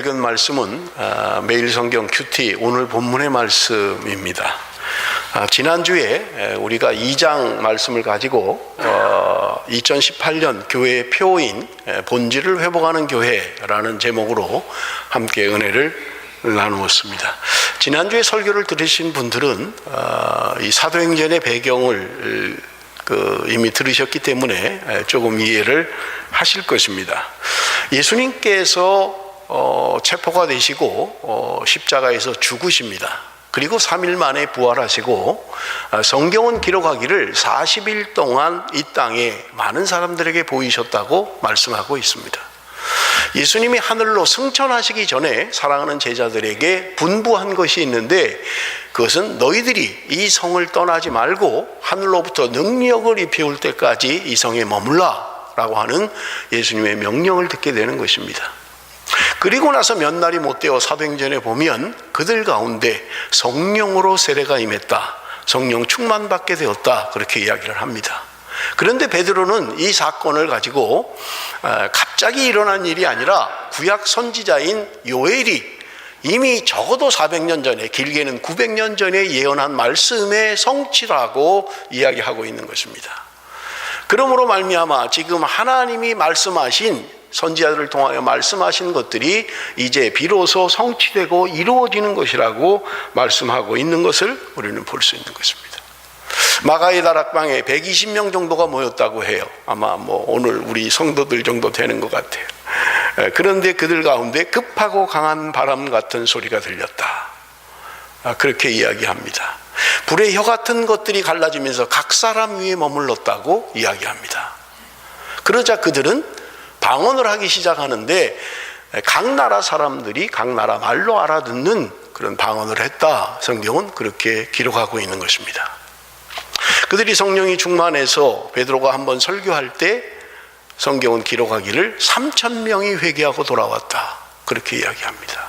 읽은 말씀은 매일 성경 큐티 오늘 본문의 말씀입니다. 지난주에 우리가 2장 말씀을 가지고 2018년 교회의 표어인 본질을 회복하는 교회라는 제목으로 함께 은혜를 나누었습니다. 지난주에 설교를 들으신 분들은 이 사도행전의 배경을 이미 들으셨기 때문에 조금 이해를 하실 것입니다. 예수님께서 체포가 되시고 십자가에서 죽으십니다. 그리고 3일 만에 부활하시고 성경은 기록하기를 40일 동안 이 땅에 많은 사람들에게 보이셨다고 말씀하고 있습니다. 예수님이 하늘로 승천하시기 전에 사랑하는 제자들에게 분부한 것이 있는데, 그것은 너희들이 이 성을 떠나지 말고 하늘로부터 능력을 입혀올 때까지 이 성에 머물라 라고 하는 예수님의 명령을 듣게 되는 것입니다. 그리고 나서 몇 날이 못 되어 사도행전에 보면 그들 가운데 성령으로 세례가 임했다, 성령 충만받게 되었다, 그렇게 이야기를 합니다. 그런데 베드로는 이 사건을 가지고 갑자기 일어난 일이 아니라 구약 선지자인 요엘이 이미 적어도 400년 전에, 길게는 900년 전에 예언한 말씀의 성취라고 이야기하고 있는 것입니다. 그러므로 말미암아 지금 하나님이 말씀하신, 선지자들을 통하여 말씀하신 것들이 이제 비로소 성취되고 이루어지는 것이라고 말씀하고 있는 것을 우리는 볼 수 있는 것입니다. 마가의 다락방에 120명 정도가 모였다고 해요. 아마 오늘 우리 성도들 정도 되는 것 같아요. 그런데 그들 가운데 급하고 강한 바람 같은 소리가 들렸다, 그렇게 이야기합니다. 불의 혀 같은 것들이 갈라지면서 각 사람 위에 머물렀다고 이야기합니다. 그러자 그들은 방언을 하기 시작하는데 각 나라 사람들이 각 나라 말로 알아듣는 그런 방언을 했다, 성경은 그렇게 기록하고 있는 것입니다. 그들이 성령이 충만해서 베드로가 한번 설교할 때 성경은 기록하기를 3,000명이 회개하고 돌아왔다, 그렇게 이야기합니다.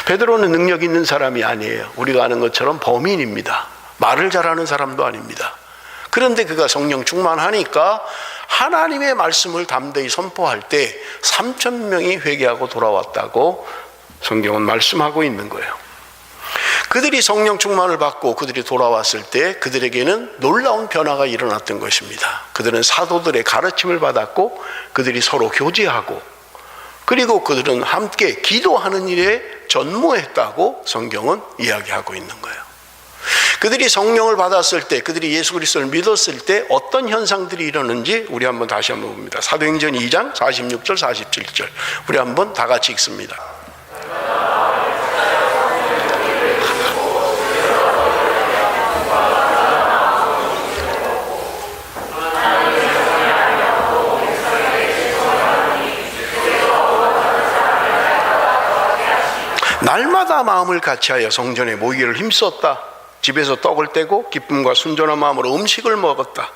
베드로는 능력 있는 사람이 아니에요. 우리가 아는 것처럼 범인입니다. 말을 잘하는 사람도 아닙니다. 그런데 그가 성령 충만하니까 하나님의 말씀을 담대히 선포할 때 3,000명이 회개하고 돌아왔다고 성경은 말씀하고 있는 거예요. 그들이 성령 충만을 받고 그들이 돌아왔을 때 그들에게는 놀라운 변화가 일어났던 것입니다. 그들은 사도들의 가르침을 받았고 그들이 서로 교제하고, 그리고 그들은 함께 기도하는 일에 전무했다고 성경은 이야기하고 있는 거예요. 그들이 성령을 받았을 때, 그들이 예수 그리스도를 믿었을 때 어떤 현상들이 일어났는지 우리 한번 다시 한번 봅니다. 사도행전 2장 46절 47절 우리 한번 다 같이 읽습니다. 날마다 마음을 같이하여 성전에 모이기를 힘썼다. 집에서 떡을 떼고 기쁨과 순전한 마음으로 음식을 먹었다.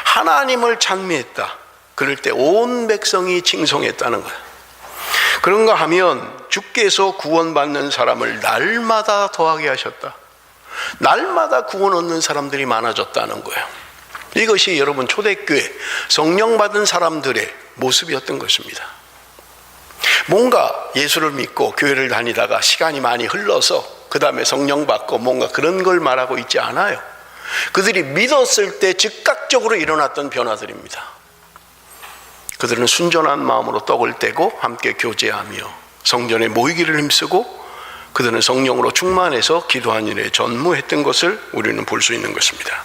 하나님을 찬미했다. 그럴 때 온 백성이 칭송했다는 거야. 그런가 하면 주께서 구원받는 사람을 날마다 더하게 하셨다. 날마다 구원 얻는 사람들이 많아졌다는 거예요. 이것이 여러분 초대교회 성령 받은 사람들의 모습이었던 것입니다. 뭔가 예수를 믿고 교회를 다니다가 시간이 많이 흘러서 그 다음에 성령 받고 뭔가 그런 걸 말하고 있지 않아요. 그들이 믿었을 때 즉각적으로 일어났던 변화들입니다. 그들은 순전한 마음으로 떡을 떼고 함께 교제하며 성전에 모이기를 힘쓰고 그들은 성령으로 충만해서 기도한 일에 전무했던 것을 우리는 볼 수 있는 것입니다.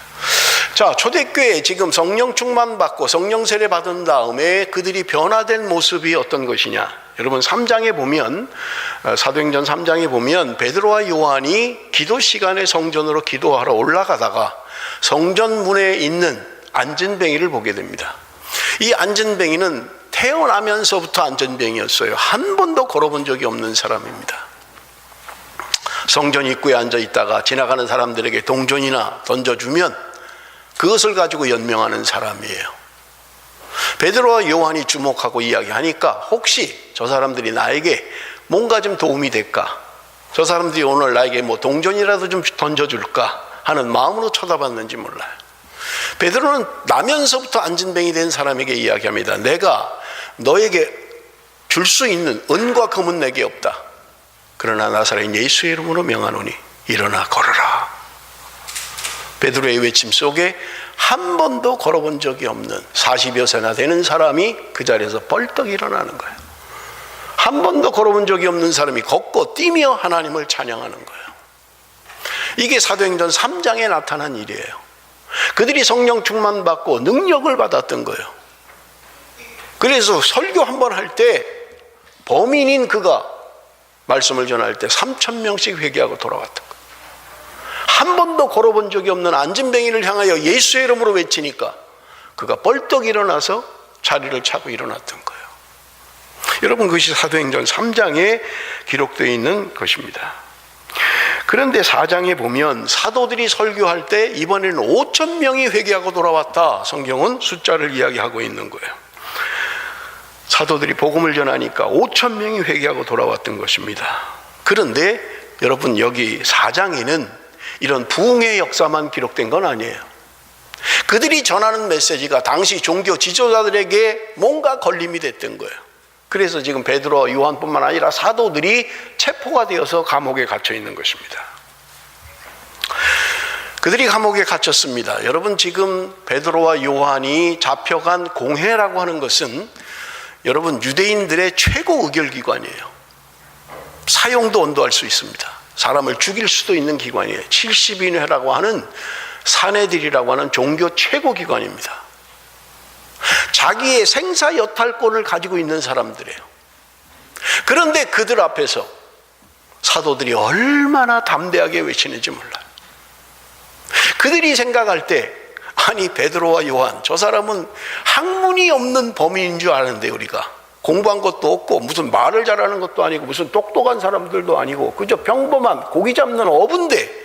자, 초대교회에 지금 성령 충만 받고 성령 세례 받은 다음에 그들이 변화된 모습이 어떤 것이냐? 여러분 3장에 보면, 사도행전 3장에 보면 베드로와 요한이 기도 시간에 성전으로 기도하러 올라가다가 성전 문에 있는 안전뱅이를 보게 됩니다. 이 안전뱅이는 태어나면서부터 안전뱅이였어요. 한 번도 걸어본 적이 없는 사람입니다. 성전 입구에 앉아 있다가 지나가는 사람들에게 동전이나 던져주면 그것을 가지고 연명하는 사람이에요. 베드로와 요한이 주목하고 이야기하니까 혹시 저 사람들이 나에게 뭔가 좀 도움이 될까, 저 사람들이 오늘 나에게 동전이라도 좀 던져줄까 하는 마음으로 쳐다봤는지 몰라요. 베드로는 나면서부터 안전뱅이 된 사람에게 이야기합니다. 내가 너에게 줄 수 있는 은과 금은 내게 없다. 그러나 나사렛 예수의 이름으로 명하노니 일어나 걸어라. 베드로의 외침 속에 한 번도 걸어본 적이 없는 40여 세나 되는 사람이 그 자리에서 벌떡 일어나는 거예요. 한 번도 걸어본 적이 없는 사람이 걷고 뛰며 하나님을 찬양하는 거예요. 이게 사도행전 3장에 나타난 일이에요. 그들이 성령 충만 받고 능력을 받았던 거예요. 그래서 설교 한 번 할 때 범인인 그가 말씀을 전할 때 3,000명씩 회개하고 돌아왔던 거예요. 한 번도 걸어본 적이 없는 안진뱅이를 향하여 예수의 이름으로 외치니까 그가 벌떡 일어나서 자리를 차고 일어났던 거예요. 여러분, 그것이 사도행전 3장에 기록되어 있는 것입니다. 그런데 4장에 보면 사도들이 설교할 때 이번에는 5,000명이 회개하고 돌아왔다. 성경은 숫자를 이야기하고 있는 거예요. 사도들이 복음을 전하니까 5,000명이 회개하고 돌아왔던 것입니다. 그런데 여러분, 여기 4장에는 이런 부흥의 역사만 기록된 건 아니에요. 그들이 전하는 메시지가 당시 종교 지도자들에게 뭔가 걸림이 됐던 거예요. 그래서 지금 베드로와 요한뿐만 아니라 사도들이 체포가 되어서 감옥에 갇혀 있는 것입니다. 그들이 감옥에 갇혔습니다. 여러분, 지금 베드로와 요한이 잡혀간 공회라고 하는 것은 여러분, 유대인들의 최고 의결기관이에요. 사형도 언도할 수 있습니다. 사람을 죽일 수도 있는 기관이에요. 70인회라고 하는 사내들이라고 하는 종교 최고기관입니다. 자기의 생사 여탈권을 가지고 있는 사람들이에요. 그런데 그들 앞에서 사도들이 얼마나 담대하게 외치는지 몰라요. 그들이 생각할 때, 아니 베드로와 요한, 저 사람은 학문이 없는 범인인 줄 아는데 우리가 공부한 것도 없고 무슨 말을 잘하는 것도 아니고 무슨 똑똑한 사람들도 아니고 그저 평범한 고기 잡는 어부인데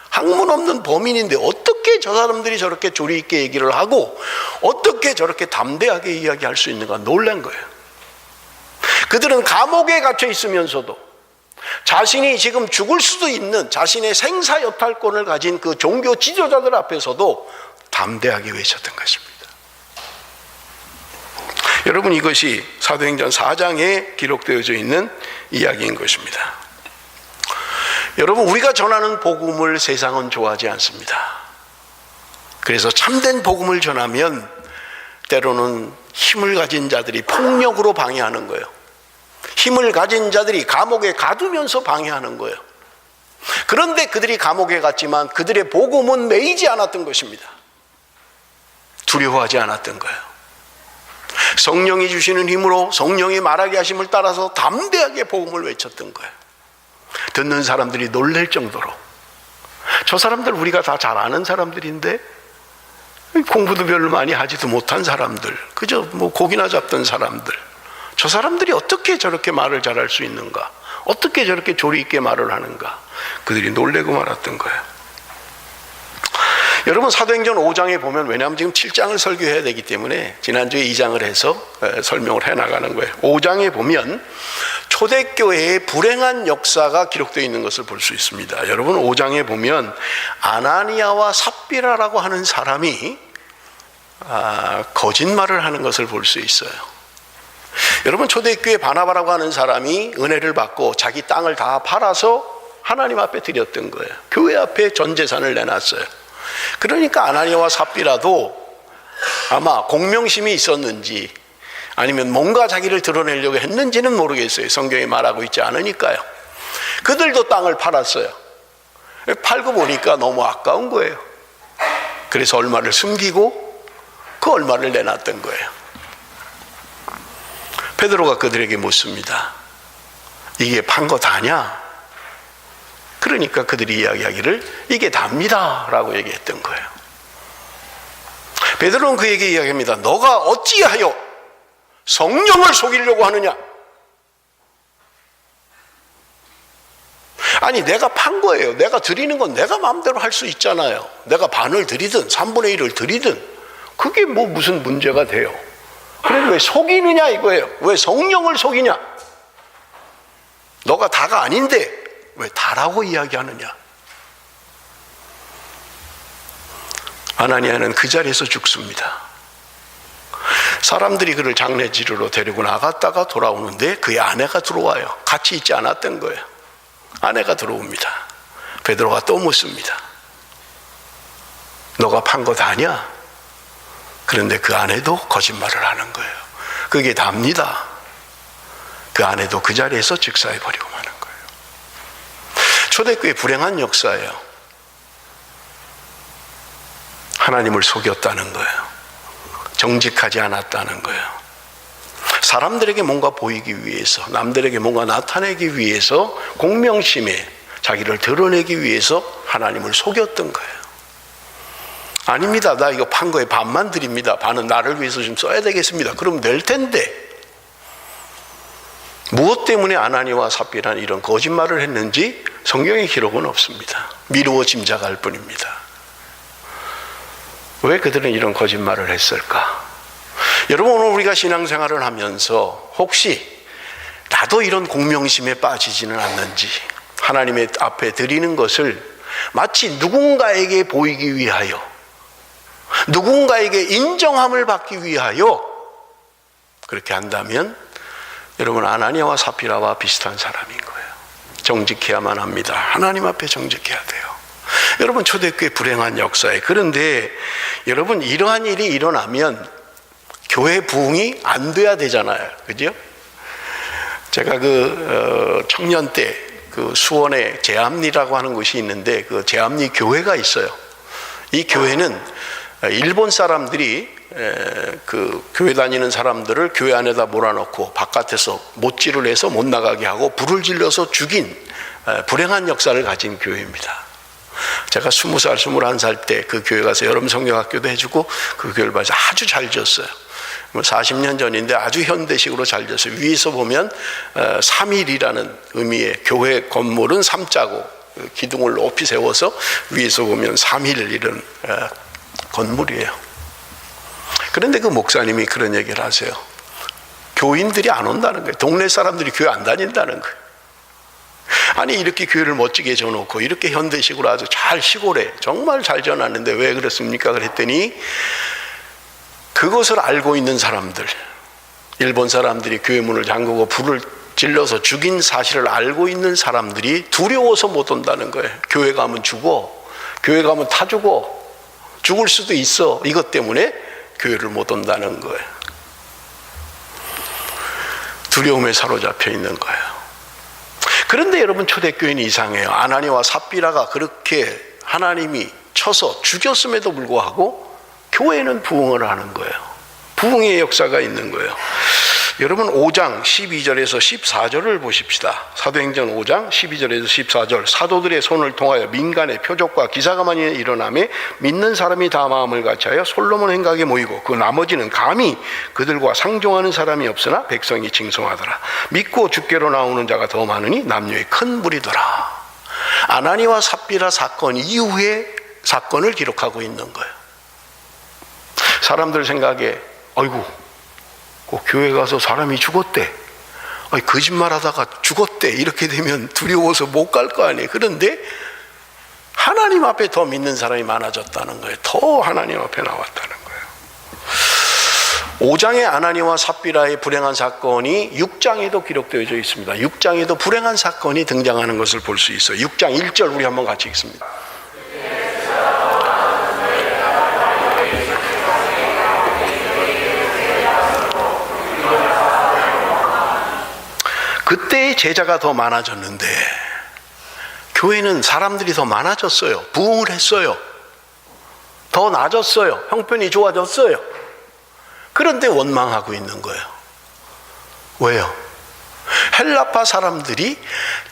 학문 없는 범인인데 어떻게 저 사람들이 저렇게 조리 있게 얘기를 하고 어떻게 저렇게 담대하게 이야기할 수 있는가 놀란 거예요. 그들은 감옥에 갇혀 있으면서도 자신이 지금 죽을 수도 있는 자신의 생사 여탈권을 가진 그 종교 지도자들 앞에서도 담대하게 외쳤던 것입니다. 여러분, 이것이 사도행전 4장에 기록되어져 있는 이야기인 것입니다. 여러분, 우리가 전하는 복음을 세상은 좋아하지 않습니다. 그래서 참된 복음을 전하면 때로는 힘을 가진 자들이 폭력으로 방해하는 거예요. 힘을 가진 자들이 감옥에 가두면서 방해하는 거예요. 그런데 그들이 감옥에 갔지만 그들의 복음은 매이지 않았던 것입니다. 두려워하지 않았던 거예요. 성령이 주시는 힘으로 성령이 말하게 하심을 따라서 담대하게 복음을 외쳤던 거예요. 듣는 사람들이 놀랄 정도로. 저 사람들 우리가 다 잘 아는 사람들인데 공부도 별로 많이 하지도 못한 사람들, 그저 뭐 고기나 잡던 사람들, 저 사람들이 어떻게 저렇게 말을 잘할 수 있는가, 어떻게 저렇게 조리 있게 말을 하는가, 그들이 놀래고 말았던 거예요. 여러분, 사도행전 5장에 보면, 왜냐하면 지금 7장을 설교해야 되기 때문에 지난주에 2장을 해서 설명을 해나가는 거예요. 5장에 보면 초대교회의 불행한 역사가 기록되어 있는 것을 볼 수 있습니다. 여러분, 5장에 보면 아나니아와 삽비라라고 하는 사람이 거짓말을 하는 것을 볼 수 있어요. 여러분, 초대교회 바나바라고 하는 사람이 은혜를 받고 자기 땅을 다 팔아서 하나님 앞에 드렸던 거예요. 교회 앞에 전 재산을 내놨어요. 그러니까 아나니아와 삽비라도 아마 공명심이 있었는지 아니면 뭔가 자기를 드러내려고 했는지는 모르겠어요. 성경이 말하고 있지 않으니까요. 그들도 땅을 팔았어요. 팔고 보니까 너무 아까운 거예요. 그래서 얼마를 숨기고 그 얼마를 내놨던 거예요. 베드로가 그들에게 묻습니다. 이게 판 거 다냐? 그러니까 그들이 이야기하기를 이게 답니다 라고 얘기했던 거예요. 베드로는 그에게 이야기합니다. 너가 어찌하여 성령을 속이려고 하느냐? 아니, 내가 판 거예요. 내가 드리는 건 내가 마음대로 할 수 있잖아요. 내가 반을 드리든 3분의 1을 드리든 그게 뭐 무슨 문제가 돼요. 그런데 왜 속이느냐 이거예요. 왜 성령을 속이냐? 너가 다가 아닌데 왜 다라고 이야기하느냐? 아나니아는 그 자리에서 죽습니다. 사람들이 그를 장례 지르러 데리고 나갔다가 돌아오는데 그의 아내가 들어와요. 같이 있지 않았던 거예요. 아내가 들어옵니다. 베드로가 또 묻습니다. 너가 판 것 아니야? 그런데 그 아내도 거짓말을 하는 거예요. 그게 답니다. 그 아내도 그 자리에서 즉사해버리고 마는 거예요. 초대교회 불행한 역사예요. 하나님을 속였다는 거예요. 정직하지 않았다는 거예요. 사람들에게 뭔가 보이기 위해서, 남들에게 뭔가 나타내기 위해서, 공명심에 자기를 드러내기 위해서 하나님을 속였던 거예요. 아닙니다. 나 이거 판 거에 반만 드립니다. 반은 나를 위해서 좀 써야 되겠습니다. 그럼 될 텐데. 무엇 때문에 아나니와 삽비라는 이런 거짓말을 했는지 성경의 기록은 없습니다. 미루어 짐작할 뿐입니다. 왜 그들은 이런 거짓말을 했을까? 여러분, 오늘 우리가 신앙생활을 하면서 혹시 나도 이런 공명심에 빠지지는 않는지, 하나님의 앞에 드리는 것을 마치 누군가에게 보이기 위하여, 누군가에게 인정함을 받기 위하여 그렇게 한다면 여러분, 아나니아와 삽비라와 비슷한 사람인 거예요. 정직해야만 합니다. 하나님 앞에 정직해야 돼요. 여러분, 초대교회 불행한 역사에, 그런데 여러분, 이러한 일이 일어나면 교회 부흥이 안 돼야 되잖아요. 그죠? 제가 청년 때 수원에 제암리라고 하는 곳이 있는데 그 제암리 교회가 있어요. 이 교회는 일본 사람들이 교회 다니는 사람들을 교회 안에다 몰아넣고 바깥에서 못질을 해서 못 나가게 하고 불을 질러서 죽인 불행한 역사를 가진 교회입니다. 제가 20살, 21살 때 그 교회 가서 여름 성경학교도 해주고 그 교회를 봐서 아주 잘 지었어요. 40년 전인데 아주 현대식으로 잘 지었어요. 위에서 보면 3일이라는 의미의 교회 건물은 3자고 기둥을 높이 세워서 위에서 보면 3일 이런 건물이에요. 그런데 그 목사님이 그런 얘기를 하세요. 교인들이 안 온다는 거예요. 동네 사람들이 교회 안 다닌다는 거예요. 아니, 이렇게 교회를 멋지게 져놓고 이렇게 현대식으로 아주 잘 시골에 정말 잘 지어놨는데 왜 그렇습니까? 그랬더니 그것을 알고 있는 사람들, 일본 사람들이 교회 문을 잠그고 불을 질러서 죽인 사실을 알고 있는 사람들이 두려워서 못 온다는 거예요. 교회 가면 죽어, 교회 가면 타 죽어, 죽을 수도 있어. 이것 때문에 교회를 못 온다는 거예요. 두려움에 사로잡혀 있는 거예요. 그런데 여러분, 초대교회는 이상해요. 아나니와 삽비라가 그렇게 하나님이 쳐서 죽였음에도 불구하고 교회는 부흥을 하는 거예요. 부흥의 역사가 있는 거예요. 여러분, 5장 12절에서 14절을 보십시다. 사도행전 5장 12절에서 14절. 사도들의 손을 통하여 민간의 표적과 기사가 많이 일어나며 믿는 사람이 다 마음을 같이하여 솔로몬 행각에 모이고 그 나머지는 감히 그들과 상종하는 사람이 없으나 백성이 징송하더라. 믿고 주께로 나오는 자가 더 많으니 남녀의 큰 무리더라. 아나니와 삽비라 사건 이후의 사건을 기록하고 있는 거예요. 사람들 생각에 아이고, 교회 가서 사람이 죽었대, 거짓말하다가 죽었대, 이렇게 되면 두려워서 못 갈 거 아니에요. 그런데 하나님 앞에 더 믿는 사람이 많아졌다는 거예요. 더 하나님 앞에 나왔다는 거예요. 5장의 아나니와 삽비라의 불행한 사건이 6장에도 기록되어져 있습니다. 6장에도 불행한 사건이 등장하는 것을 볼 수 있어요. 6장 1절 우리 한번 같이 읽습니다. 그때의 제자가 더 많아졌는데 교회는 사람들이 더 많아졌어요. 부흥을 했어요. 더 나아졌어요. 형편이 좋아졌어요. 그런데 원망하고 있는 거예요. 왜요? 헬라파 사람들이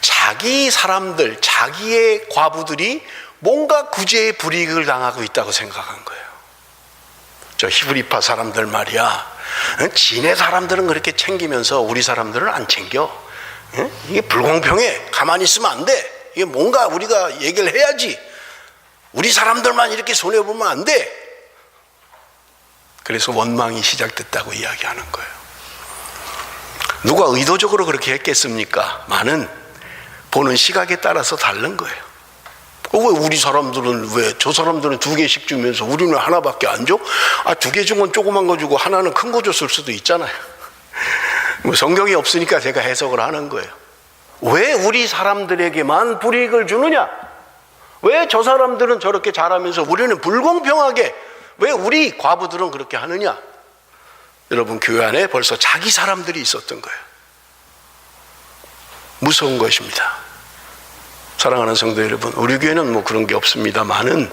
자기 사람들, 자기의 과부들이 뭔가 구제의 불이익을 당하고 있다고 생각한 거예요. 저 히브리파 사람들 말이야, 지네 사람들은 그렇게 챙기면서 우리 사람들은 안 챙겨. 이게 불공평해. 가만히 있으면 안 돼. 이게 뭔가 우리가 얘기를 해야지. 우리 사람들만 이렇게 손해보면 안 돼. 그래서 원망이 시작됐다고 이야기하는 거예요. 누가 의도적으로 그렇게 했겠습니까? 많은 보는 시각에 따라서 다른 거예요. 왜 우리 사람들은 왜 저 사람들은 2개씩 주면서 우리는 하나밖에 안 줘? 2개 준 건 조그만 거 주고 하나는 큰 거 줬을 수도 있잖아요. 뭐 성경이 없으니까 제가 해석을 하는 거예요. 왜 우리 사람들에게만 불이익을 주느냐? 왜 저 사람들은 저렇게 잘하면서 우리는 불공평하게 왜 우리 과부들은 그렇게 하느냐? 여러분, 교회 안에 벌써 자기 사람들이 있었던 거예요. 무서운 것입니다. 사랑하는 성도 여러분, 우리 교회는 뭐 그런 게 없습니다만은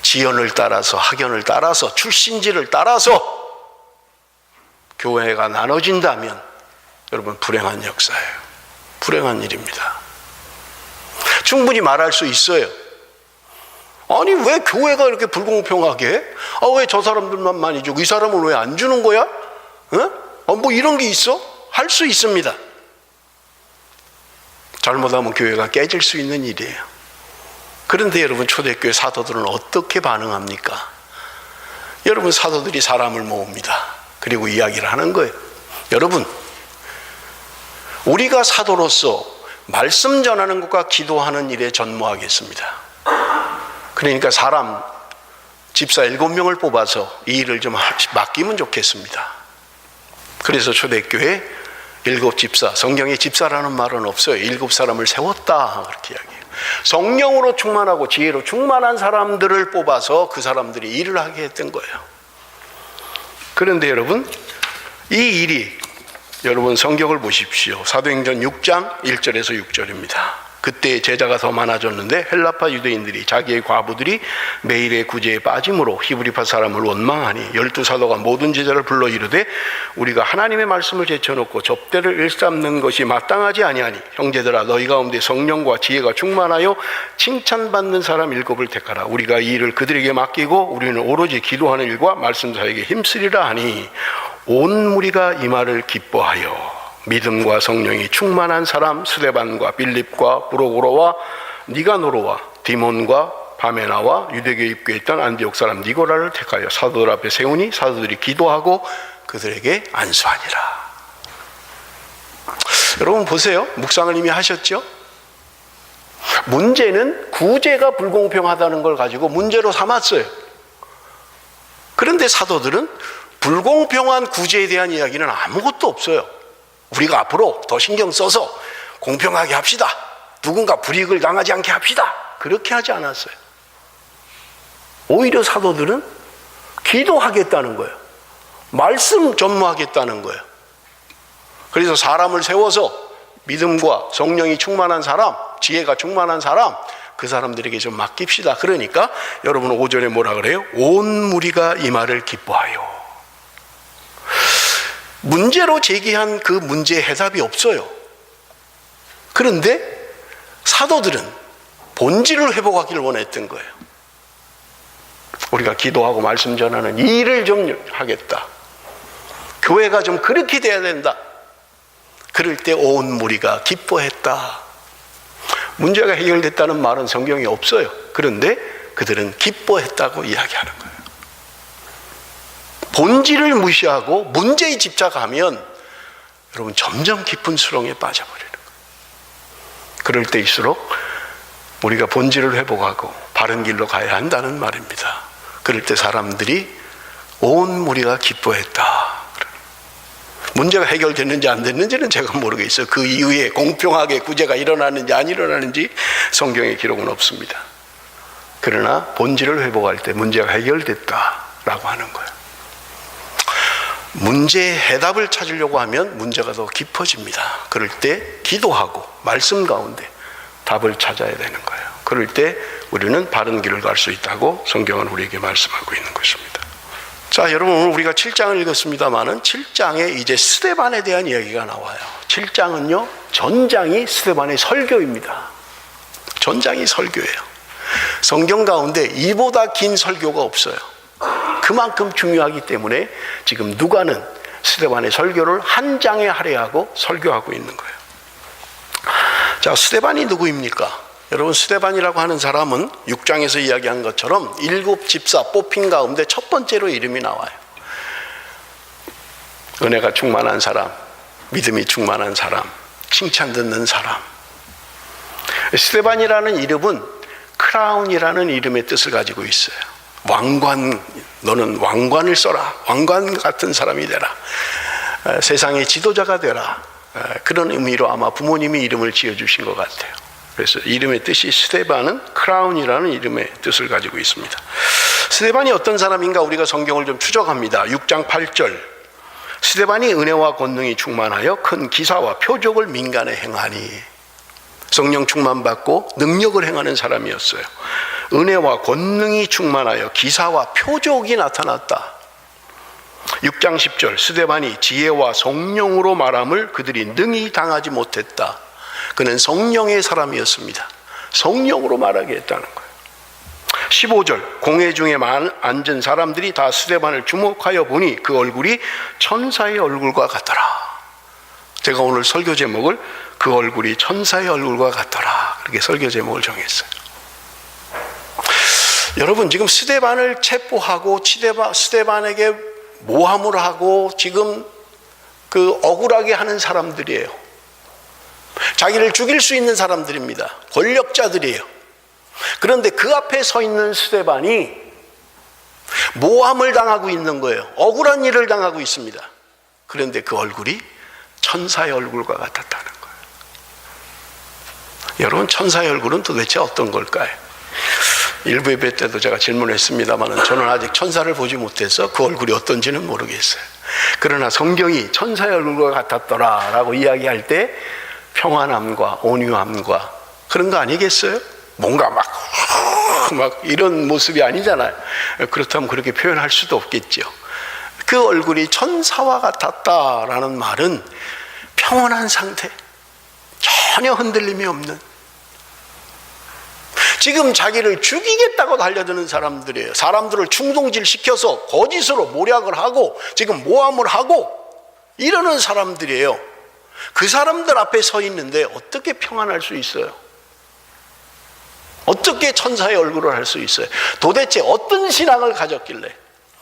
지연을 따라서, 학연을 따라서, 출신지를 따라서 교회가 나눠진다면 여러분, 불행한 역사예요. 불행한 일입니다. 충분히 말할 수 있어요. 아니, 왜 교회가 이렇게 불공평하게 해? 왜 저 사람들만 많이 주고 이 사람은 왜 안 주는 거야? 뭐 이런 게 있어? 할 수 있습니다. 잘못하면 교회가 깨질 수 있는 일이에요. 그런데 여러분, 초대교회 사도들은 어떻게 반응합니까? 여러분, 사도들이 사람을 모읍니다. 그리고 이야기를 하는 거예요. 여러분, 우리가 사도로서 말씀 전하는 것과 기도하는 일에 전무하겠습니다. 그러니까 사람, 집사 7명을 뽑아서 이 일을 좀 맡기면 좋겠습니다. 그래서 초대교회 7집사, 성경에 집사라는 말은 없어요. 7사람을 세웠다, 그렇게 이야기해요. 성령으로 충만하고 지혜로 충만한 사람들을 뽑아서 그 사람들이 일을 하게 했던 거예요. 그런데 여러분, 이 일이, 여러분 성경을 보십시오. 사도행전 6장 1절에서 6절입니다. 그때 제자가 더 많아졌는데 헬라파 유대인들이 자기의 과부들이 매일의 구제에 빠짐으로 히브리파 사람을 원망하니 12사도가 모든 제자를 불러 이르되 우리가 하나님의 말씀을 제쳐놓고 접대를 일삼는 것이 마땅하지 아니하니 형제들아, 너희 가운데 성령과 지혜가 충만하여 칭찬받는 사람 7을 택하라. 우리가 이 일을 그들에게 맡기고 우리는 오로지 기도하는 일과 말씀 사역에 힘쓰리라 하니 온 무리가 이 말을 기뻐하여 믿음과 성령이 충만한 사람 스데반과 빌립과 브로고로와 니가노로와 디몬과 바메나와 유대교에 입교했던 안디옥 사람 니고라를 택하여 사도들 앞에 세우니 사도들이 기도하고 그들에게 안수하니라. 여러분 보세요. 묵상을 이미 하셨죠? 문제는 구제가 불공평하다는 걸 가지고 문제로 삼았어요. 그런데 사도들은 불공평한 구제에 대한 이야기는 아무것도 없어요. 우리가 앞으로 더 신경 써서 공평하게 합시다. 누군가 불이익을 당하지 않게 합시다. 그렇게 하지 않았어요. 오히려 사도들은 기도하겠다는 거예요. 말씀 전무하겠다는 거예요. 그래서 사람을 세워서 믿음과 성령이 충만한 사람, 지혜가 충만한 사람, 그 사람들에게 좀 맡깁시다. 그러니까 여러분 5절에 뭐라 그래요? 온 무리가 이 말을 기뻐하여. 문제로 제기한 그 문제의 해답이 없어요. 그런데 사도들은 본질을 회복하기를 원했던 거예요. 우리가 기도하고 말씀 전하는 이 일을 좀 하겠다. 교회가 좀 그렇게 돼야 된다. 그럴 때 온 무리가 기뻐했다. 문제가 해결됐다는 말은 성경에 없어요. 그런데 그들은 기뻐했다고 이야기하는 거예요. 본질을 무시하고 문제에 집착하면 여러분 점점 깊은 수렁에 빠져버리는 거예요. 그럴 때일수록 우리가 본질을 회복하고 바른 길로 가야 한다는 말입니다. 그럴 때 사람들이 온 무리가 기뻐했다. 문제가 해결됐는지 안 됐는지는 제가 모르겠어요. 그 이후에 공평하게 구제가 일어나는지 안 일어나는지 성경의 기록은 없습니다. 그러나 본질을 회복할 때 문제가 해결됐다라고 하는 거예요. 문제의 해답을 찾으려고 하면 문제가 더 깊어집니다. 그럴 때 기도하고 말씀 가운데 답을 찾아야 되는 거예요. 그럴 때 우리는 바른 길을 갈 수 있다고 성경은 우리에게 말씀하고 있는 것입니다. 자, 여러분 오늘 우리가 7장을 읽었습니다만은 7장에 이제 스데반에 대한 이야기가 나와요. 7장은요, 전장이 스데반의 설교입니다. 전장이 설교예요. 성경 가운데 이보다 긴 설교가 없어요. 그만큼 중요하기 때문에 지금 누가는 스데반의 설교를 한 장에 할애하고 설교하고 있는 거예요. 자, 스데반이 누구입니까? 여러분, 스데반이라고 하는 사람은 6장에서 이야기한 것처럼 7집사 뽑힌 가운데 첫 번째로 이름이 나와요. 은혜가 충만한 사람, 믿음이 충만한 사람, 칭찬 듣는 사람. 스데반이라는 이름은 크라운이라는 이름의 뜻을 가지고 있어요. 왕관, 너는 왕관을 써라. 왕관 같은 사람이 되라. 세상의 지도자가 되라. 그런 의미로 아마 부모님이 이름을 지어주신 것 같아요. 그래서 이름의 뜻이 스데반은 크라운이라는 이름의 뜻을 가지고 있습니다. 스데반이 어떤 사람인가 우리가 성경을 좀 추적합니다. 6장 8절, 스데반이 은혜와 권능이 충만하여 큰 기사와 표적을 민간에 행하니. 성령 충만받고 능력을 행하는 사람이었어요. 은혜와 권능이 충만하여 기사와 표적이 나타났다. 6장 10절, 스데반이 지혜와 성령으로 말함을 그들이 능히 당하지 못했다. 그는 성령의 사람이었습니다. 성령으로 말하게 했다는 거예요. 15절, 공회 중에 앉은 사람들이 다 스데반을 주목하여 보니 그 얼굴이 천사의 얼굴과 같더라. 제가 오늘 설교 제목을 그 얼굴이 천사의 얼굴과 같더라, 그렇게 설교 제목을 정했어요. 여러분, 지금 스데반을 체포하고 스데반에게 모함을 하고 지금 그 억울하게 하는 사람들이에요. 자기를 죽일 수 있는 사람들입니다. 권력자들이에요. 그런데 그 앞에 서 있는 스데반이 모함을 당하고 있는 거예요. 억울한 일을 당하고 있습니다. 그런데 그 얼굴이 천사의 얼굴과 같았다는 거예요. 여러분, 천사의 얼굴은 도대체 어떤 걸까요? 일부 예배 때도 제가 질문했습니다만 저는 아직 천사를 보지 못해서 그 얼굴이 어떤지는 모르겠어요. 그러나 성경이 천사의 얼굴과 같았더라 라고 이야기할 때 평안함과 온유함과 그런 거 아니겠어요? 뭔가 막 이런 모습이 아니잖아요. 그렇다면 그렇게 표현할 수도 없겠죠. 그 얼굴이 천사와 같았다라는 말은 평온한 상태, 전혀 흔들림이 없는, 지금 자기를 죽이겠다고 달려드는 사람들이에요. 사람들을 충동질시켜서 거짓으로 모략을 하고 지금 모함을 하고 이러는 사람들이에요. 그 사람들 앞에 서 있는데 어떻게 평안할 수 있어요? 어떻게 천사의 얼굴을 할 수 있어요? 도대체 어떤 신앙을 가졌길래,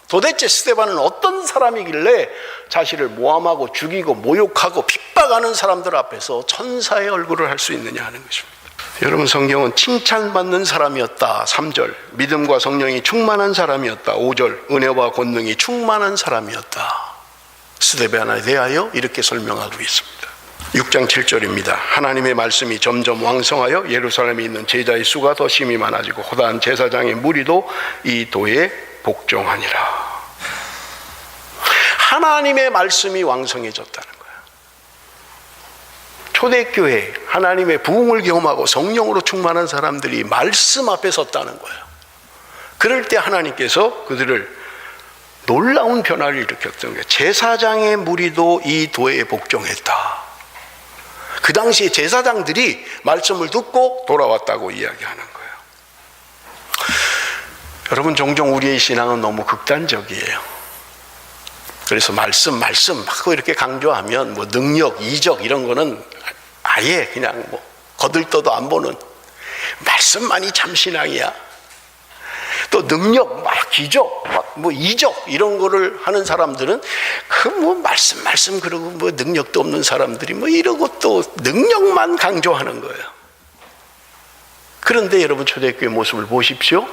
도대체 스데반은 어떤 사람이길래 자신을 모함하고 죽이고 모욕하고 핍박하는 사람들 앞에서 천사의 얼굴을 할 수 있느냐 하는 것입니다. 여러분, 성경은 칭찬받는 사람이었다 3절, 믿음과 성령이 충만한 사람이었다 5절, 은혜와 권능이 충만한 사람이었다 스데반에 대하여 이렇게 설명하고 있습니다. 6장 7절입니다. 하나님의 말씀이 점점 왕성하여 예루살렘에 있는 제자의 수가 더 심히 많아지고 호다한 제사장의 무리도 이 도에 복종하니라. 하나님의 말씀이 왕성해졌다는 거예요. 초대교회, 하나님의 부흥을 경험하고 성령으로 충만한 사람들이 말씀 앞에 섰다는 거예요. 그럴 때 하나님께서 그들을 놀라운 변화를 일으켰던 거예요. 제사장의 무리도 이 도에 복종했다. 그 당시에 제사장들이 말씀을 듣고 돌아왔다고 이야기하는 거예요. 여러분, 종종 우리의 신앙은 너무 극단적이에요. 그래서 말씀 하고 이렇게 강조하면 뭐 능력, 이적 이런 거는 아예 그냥 뭐 거들떠도 안 보는, 말씀만이 참 신앙이야. 또 능력, 막 기적, 막 뭐 이적 이런 거를 하는 사람들은 그 뭐 말씀 그러고 뭐 능력도 없는 사람들이 뭐 이러고 또 능력만 강조하는 거예요. 그런데 여러분, 초대교회 모습을 보십시오.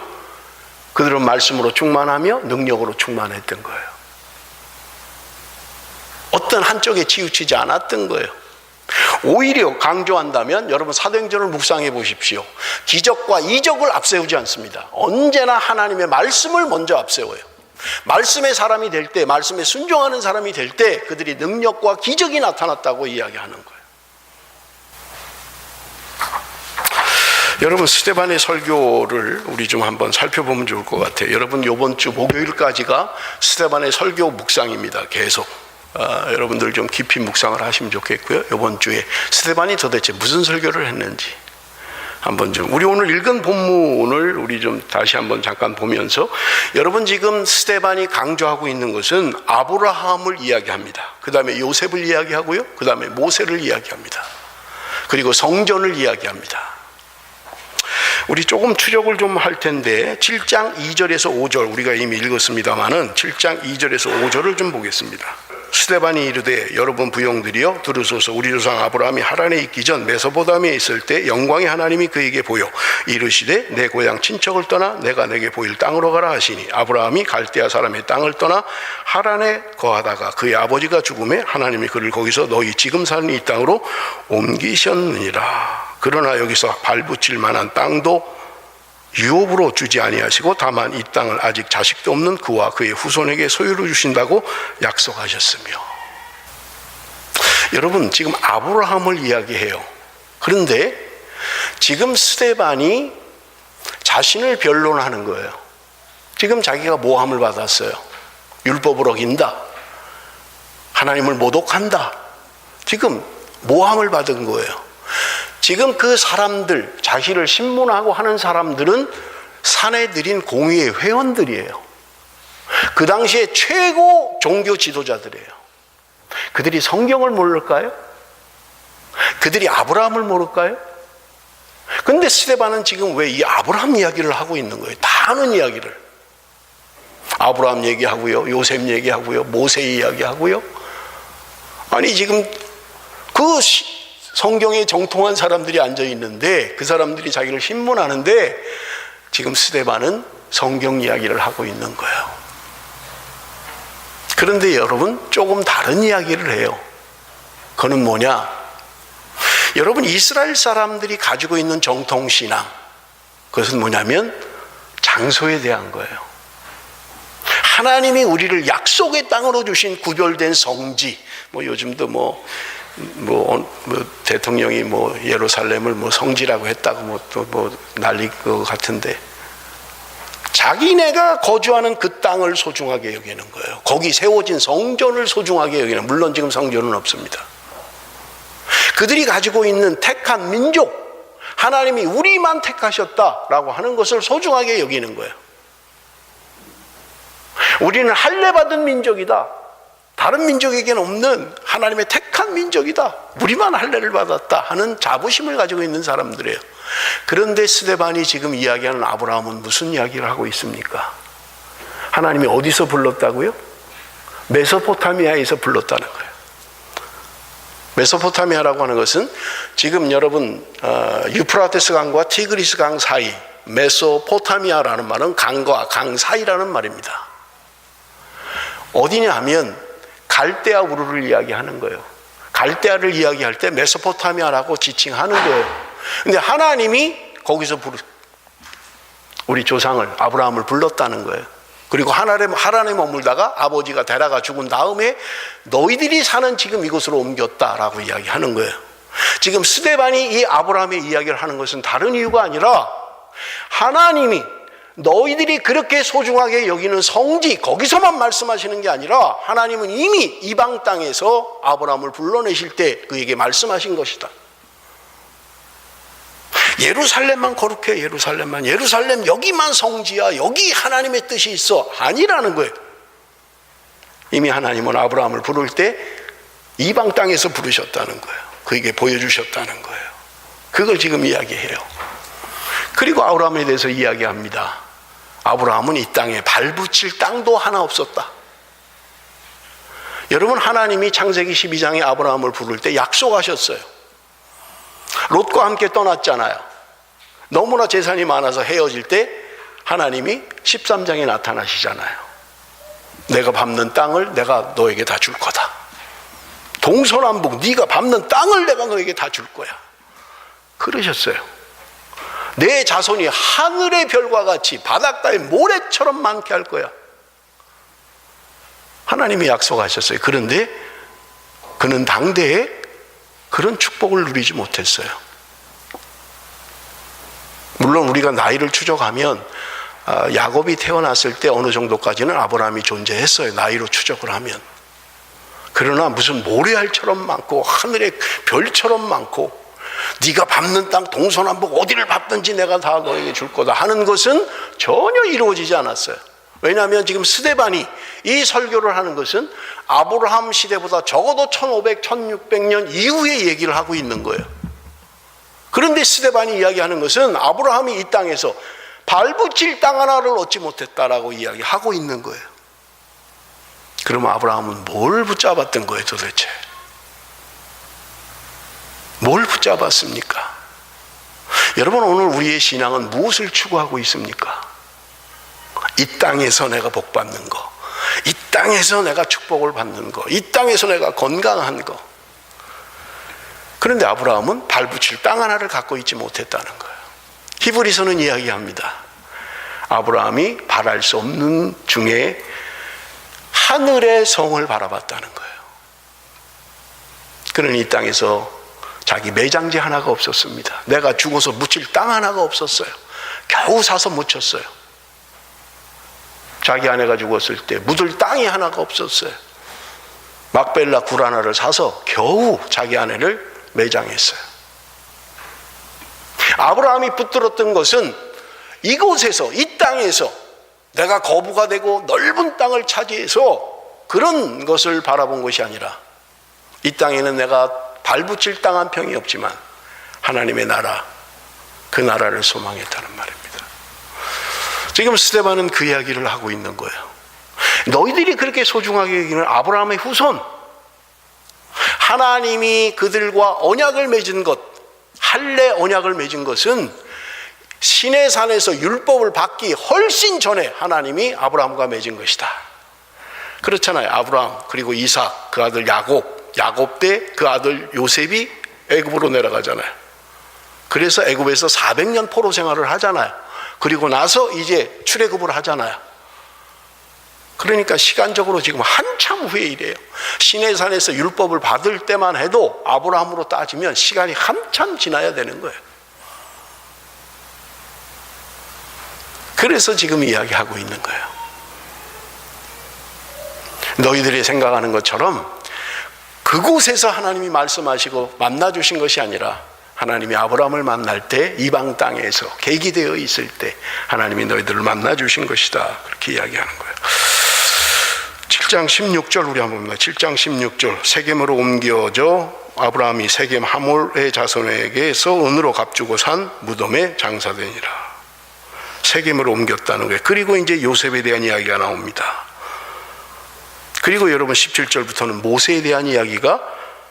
그들은 말씀으로 충만하며 능력으로 충만했던 거예요. 어떤 한쪽에 치우치지 않았던 거예요. 오히려 강조한다면 여러분, 사도행전을 묵상해 보십시오. 기적과 이적을 앞세우지 않습니다. 언제나 하나님의 말씀을 먼저 앞세워요. 말씀의 사람이 될 때, 말씀에 순종하는 사람이 될 때 그들이 능력과 기적이 나타났다고 이야기하는 거예요. 여러분, 스데반의 설교를 우리 좀 한번 살펴보면 좋을 것 같아요. 여러분, 이번 주 목요일까지가 스데반의 설교 묵상입니다. 계속 여러분들 좀 깊이 묵상을 하시면 좋겠고요. 이번 주에 스데반이 도대체 무슨 설교를 했는지 한번 좀, 우리 오늘 읽은 본문을 우리 좀 다시 한번 잠깐 보면서, 여러분, 지금 스데반이 강조하고 있는 것은 아브라함을 이야기합니다. 그 다음에 요셉을 이야기하고요. 그 다음에 모세를 이야기합니다. 그리고 성전을 이야기합니다. 우리 조금 추적을 좀 할 텐데 7장 2절에서 5절 우리가 이미 읽었습니다만은 7장 2절에서 5절을 좀 보겠습니다. 스데반이 이르되 여러분 부용들이여 들으소서. 우리 조상 아브라함이 하란에 있기 전 메소포타미아에 있을 때 영광의 하나님이 그에게 보여 이르시되 내 고향 친척을 떠나 내가 내게 보일 땅으로 가라 하시니 아브라함이 갈대아 사람의 땅을 떠나 하란에 거하다가 그의 아버지가 죽음에 하나님이 그를 거기서 너희 지금 사는 이 땅으로 옮기셨느니라. 그러나 여기서 발붙일 만한 땅도 유업으로 주지 아니하시고 다만 이 땅을 아직 자식도 없는 그와 그의 후손에게 소유로 주신다고 약속하셨으며. 여러분, 지금 아브라함을 이야기해요. 그런데 지금 스데반이 자신을 변론하는 거예요. 지금 자기가 모함을 받았어요. 율법을 어긴다, 하나님을 모독한다, 지금 모함을 받은 거예요. 지금 그 사람들, 자기를 신문하고 하는 사람들은 사내들인 공의회 회원들이에요. 그 당시에 최고 종교 지도자들이에요. 그들이 성경을 모를까요? 그들이 아브라함을 모를까요? 근데 스데반은 지금 왜 이 아브라함 이야기를 하고 있는 거예요? 다 아는 이야기를. 아브라함 얘기하고요, 요셉 얘기하고요, 모세 이야기하고요. 아니 지금 그 성경에 정통한 사람들이 앉아 있는데 그 사람들이 자기를 신문하는데 지금 스데반은 성경 이야기를 하고 있는 거예요. 그런데 여러분, 조금 다른 이야기를 해요. 그건 뭐냐? 여러분, 이스라엘 사람들이 가지고 있는 정통신앙, 그것은 뭐냐면 장소에 대한 거예요. 하나님이 우리를 약속의 땅으로 주신 구별된 성지, 요즘도 대통령이 예루살렘을 성지라고 했다고 난리 것 같은데, 자기네가 거주하는 그 땅을 소중하게 여기는 거예요. 거기 세워진 성전을 소중하게 여기는, 물론 지금 성전은 없습니다. 그들이 가지고 있는 택한 민족, 하나님이 우리만 택하셨다라고 하는 것을 소중하게 여기는 거예요. 우리는 할례받은 민족이다, 다른 민족에게는 없는 하나님의 택한 민족이다, 우리만 할례를 받았다 하는 자부심을 가지고 있는 사람들이에요. 그런데 스데반이 지금 이야기하는 아브라함은 무슨 이야기를 하고 있습니까? 하나님이 어디서 불렀다고요? 메소포타미아에서 불렀다는 거예요. 메소포타미아라고 하는 것은 지금 여러분 유프라테스 강과 티그리스 강 사이, 메소포타미아라는 말은 강과 강 사이라는 말입니다. 어디냐 하면 갈대아 우르를 이야기하는 거예요. 갈대아를 이야기할 때 메소포타미아라고 지칭하는 거예요. 근데 하나님이 거기서 우리 조상을, 아브라함을 불렀다는 거예요. 그리고 하란에 머물다가 아버지가 데라가 죽은 다음에 너희들이 사는 지금 이곳으로 옮겼다라고 이야기하는 거예요. 지금 스데반이 이 아브라함의 이야기를 하는 것은 다른 이유가 아니라 하나님이 너희들이 그렇게 소중하게 여기는 성지, 거기서만 말씀하시는 게 아니라 하나님은 이미 이방 땅에서 아브라함을 불러내실 때 그에게 말씀하신 것이다. 예루살렘만 거룩해, 예루살렘 여기만 성지야, 여기 하나님의 뜻이 있어, 아니라는 거예요. 이미 하나님은 아브라함을 부를 때 이방 땅에서 부르셨다는 거예요. 그에게 보여주셨다는 거예요. 그걸 지금 이야기해요. 그리고 아브라함에 대해서 이야기합니다. 아브라함은 이 땅에 발붙일 땅도 하나 없었다. 여러분, 하나님이 창세기 12장에 아브라함을 부를 때 약속하셨어요. 롯과 함께 떠났잖아요. 너무나 재산이 많아서 헤어질 때 하나님이 13장에 나타나시잖아요. 내가 밟는 땅을 내가 너에게 다 줄 거다. 동서남북 네가 밟는 땅을 내가 너에게 다 줄 거야. 그러셨어요. 내 자손이 하늘의 별과 같이 바닷가의 모래처럼 많게 할 거야. 하나님이 약속하셨어요. 그런데 그는 당대에 그런 축복을 누리지 못했어요. 물론 우리가 나이를 추적하면 야곱이 태어났을 때 어느 정도까지는 아브라함이 존재했어요. 나이로 추적을 하면. 그러나 무슨 모래알처럼 많고 하늘의 별처럼 많고 네가 밟는 땅 동서남북 어디를 밟든지 내가 다 너에게 줄 거다 하는 것은 전혀 이루어지지 않았어요. 왜냐하면 지금 스데반이 이 설교를 하는 것은 아브라함 시대보다 적어도 1500, 1600년 이후의 얘기를 하고 있는 거예요. 그런데 스데반이 이야기하는 것은 아브라함이 이 땅에서 발붙일 땅 하나를 얻지 못했다라고 이야기하고 있는 거예요. 그럼 아브라함은 뭘 붙잡았던 거예요 도대체? 뭘 붙잡았습니까? 여러분, 오늘 우리의 신앙은 무엇을 추구하고 있습니까? 이 땅에서 내가 복 받는 거, 이 땅에서 내가 축복을 받는 거, 이 땅에서 내가 건강한 거. 그런데 아브라함은 발붙일 땅 하나를 갖고 있지 못했다는 거예요. 히브리서는 이야기합니다. 아브라함이 바랄 수 없는 중에 하늘의 성을 바라봤다는 거예요. 그는 이 땅에서 자기 매장지 하나가 없었습니다. 내가 죽어서 묻힐 땅 하나가 없었어요. 겨우 사서 묻혔어요. 자기 아내가 죽었을 때 묻을 땅이 하나가 없었어요. 막벨라 굴 하나를 사서 겨우 자기 아내를 매장했어요. 아브라함이 붙들었던 것은 이곳에서, 이 땅에서 내가 거부가 되고 넓은 땅을 차지해서 그런 것을 바라본 것이 아니라, 이 땅에는 내가 발붙일 땅 한 평이 없지만 하나님의 나라, 그 나라를 소망했다는 말입니다. 지금 스데반은 그 이야기를 하고 있는 거예요. 너희들이 그렇게 소중하게 여기는 아브라함의 후손, 하나님이 그들과 언약을 맺은 것, 할례 언약을 맺은 것은 시내 산에서 율법을 받기 훨씬 전에 하나님이 아브라함과 맺은 것이다. 그렇잖아요. 아브라함 그리고 이삭, 그 아들 야곱 때 그 아들 요셉이 애굽으로 내려가잖아요. 그래서 애굽에서 400년 포로 생활을 하잖아요. 그리고 나서 이제 출애굽을 하잖아요. 그러니까 시간적으로 지금 한참 후의 일이에요. 시내산에서 율법을 받을 때만 해도 아브라함으로 따지면 시간이 한참 지나야 되는 거예요. 그래서 지금 이야기하고 있는 거예요. 너희들이 생각하는 것처럼 그곳에서 하나님이 말씀하시고 만나주신 것이 아니라, 하나님이 아브라함을 만날 때 이방 땅에서 계기되어 있을 때 하나님이 너희들을 만나주신 것이다, 그렇게 이야기하는 거예요. 7장 16절 우리 한번 봅니다. 7장 16절 세겜으로 옮겨져 아브라함이 세겜 하몰의 자손에게서 은으로 값주고 산 무덤에 장사되니라. 세겜으로 옮겼다는 거예요. 그리고 이제 요셉에 대한 이야기가 나옵니다. 그리고 여러분 17절부터는 모세에 대한 이야기가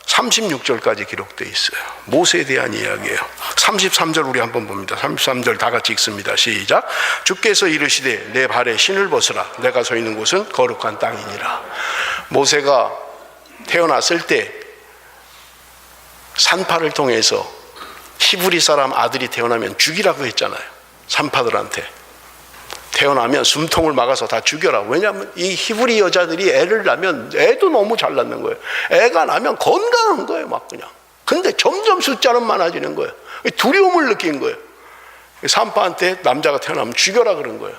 36절까지 기록되어 있어요. 모세에 대한 이야기예요. 33절 우리 한번 봅니다. 33절 다 같이 읽습니다. 시작. 주께서 이르시되 내 발에 신을 벗으라. 내가 서 있는 곳은 거룩한 땅이니라. 모세가 태어났을 때 산파를 통해서 히브리 사람 아들이 태어나면 죽이라고 했잖아요. 산파들한테. 태어나면 숨통을 막아서 다 죽여라. 왜냐하면 이 히브리 여자들이 애를 낳으면 애도 너무 잘 낳는 거예요. 애가 나면 건강한 거예요, 막 그냥. 근데 점점 숫자는 많아지는 거예요. 두려움을 느낀 거예요. 산파한테 남자가 태어나면 죽여라 그런 거예요.